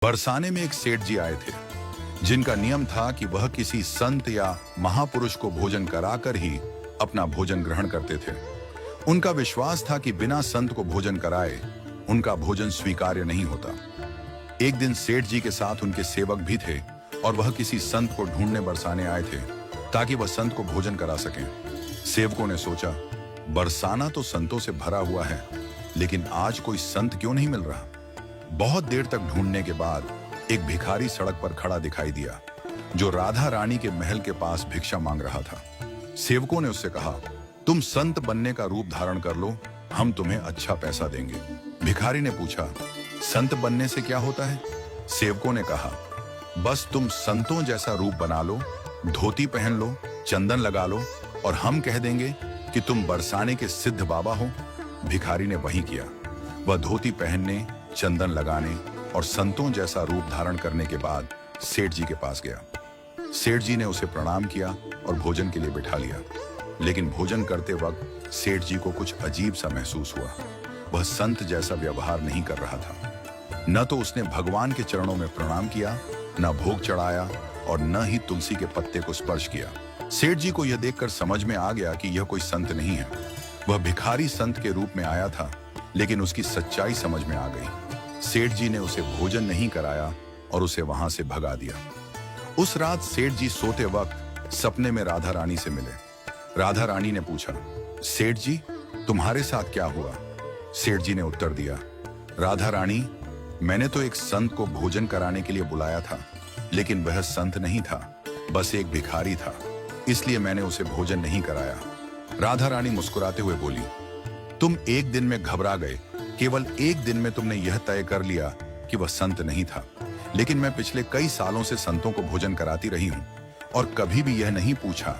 बरसाने में एक सेठ जी आए थे जिनका नियम था कि वह किसी संत या महापुरुष को भोजन कराकर ही अपना भोजन ग्रहण करते थे। उनका विश्वास था कि बिना संत को भोजन कराए उनका भोजन स्वीकार्य नहीं होता। एक दिन सेठ जी के साथ उनके सेवक भी थे और वह किसी संत को ढूंढने बरसाने आए थे ताकि वह संत को भोजन करा सकें। सेवकों ने सोचा, बरसाना तो संतों से भरा हुआ है, लेकिन आज कोई संत क्यों नहीं मिल रहा। बहुत देर तक ढूंढने के बाद एक भिखारी सड़क पर खड़ा दिखाई दिया जो राधा रानी के महल के पास भिक्षा मांग रहा था। सेवकों ने उससे कहा, तुम संत बनने का रूप धारण कर लो, हम तुम्हें अच्छा पैसा देंगे। भिखारी ने पूछा, संत बनने से क्या होता है? सेवकों ने कहा, बस तुम संतों जैसा रूप बना लो, धोती पहन लो, चंदन लगा लो और हम कह देंगे कि तुम बरसाने के सिद्ध बाबा हो। भिखारी ने वही किया। वह धोती पहनने, चंदन लगाने और संतों जैसा रूप धारण करने के बाद सेठ जी के पास गया। सेठ जी ने उसे प्रणाम किया और भोजन के लिए बिठा लिया, लेकिन भोजन करते वक्त सेठ जी को कुछ अजीब सा महसूस हुआ। वह संत जैसा व्यवहार नहीं कर रहा था। न तो उसने भगवान के चरणों में प्रणाम किया, न भोग चढ़ाया और न ही तुलसी के पत्ते को स्पर्श किया। सेठ जी को यह देखकर समझ में आ गया कि यह कोई संत नहीं है। वह भिखारी संत के रूप में आया था, लेकिन उसकी सच्चाई समझ में आ गई। सेठ जी ने उसे भोजन नहीं कराया और उसे वहां से भगा दिया। उस रात सेठ जी सोते वक्त सपने में राधा रानी से मिले। राधा रानी ने पूछा, सेठ जी, तुम्हारे साथ क्या हुआ? सेठ जी ने उत्तर दिया, राधा रानी, मैंने तो एक संत को भोजन कराने के लिए बुलाया था, लेकिन वह संत नहीं था, बस एक भिखारी था, इसलिए मैंने उसे भोजन नहीं कराया। राधा रानी मुस्कुराते हुए बोली, तुम एक दिन में घबरा गए, केवल एक दिन में तुमने यह तय कर लिया कि वह संत नहीं था, लेकिन मैं पिछले कई सालों से संतों को भोजन कराती रही हूं और कभी भी यह नहीं पूछा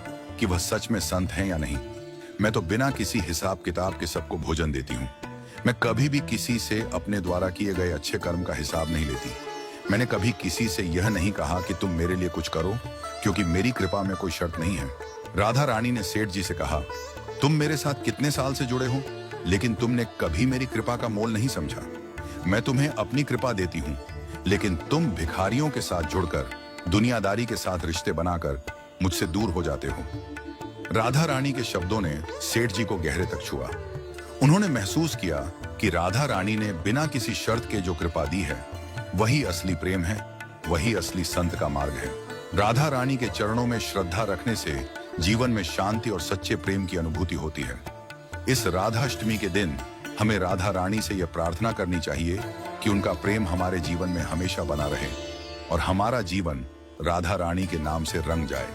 कि वह सच में संत हैं या नहीं। मैं तो बिना किसी हिसाब किताब के सबको भोजन देती हूँ। मैं कभी भी किसी से अपने द्वारा किए गए अच्छे कर्म का हिसाब नहीं लेती। मैंने कभी किसी से यह नहीं कहा कि तुम मेरे लिए कुछ करो, क्योंकि मेरी कृपा में कोई शर्त नहीं है। राधा रानी ने सेठ जी से कहा, तुम मेरे साथ कितने साल से जुड़े हो, लेकिन तुमने कभी मेरी कृपा का मोल नहीं समझा। मैं तुम्हें अपनी कृपा देती हूँ, लेकिन तुम भिखारियों के साथ जुड़कर, दुनियादारी के साथ रिश्ते बनाकर मुझसे दूर हो जाते हो। राधा रानी के शब्दों ने सेठ जी को गहरे तक छुआ। उन्होंने महसूस किया कि राधा रानी ने बिना किसी शर्त के जो कृपा दी है, वही असली प्रेम है, वही असली संत का मार्ग है। राधा रानी के चरणों में श्रद्धा रखने से जीवन में शांति और सच्चे प्रेम की अनुभूति होती है। इस राधाष्टमी के दिन हमें राधा रानी से यह प्रार्थना करनी चाहिए कि उनका प्रेम हमारे जीवन में हमेशा बना रहे और हमारा जीवन राधा रानी के नाम से रंग जाए।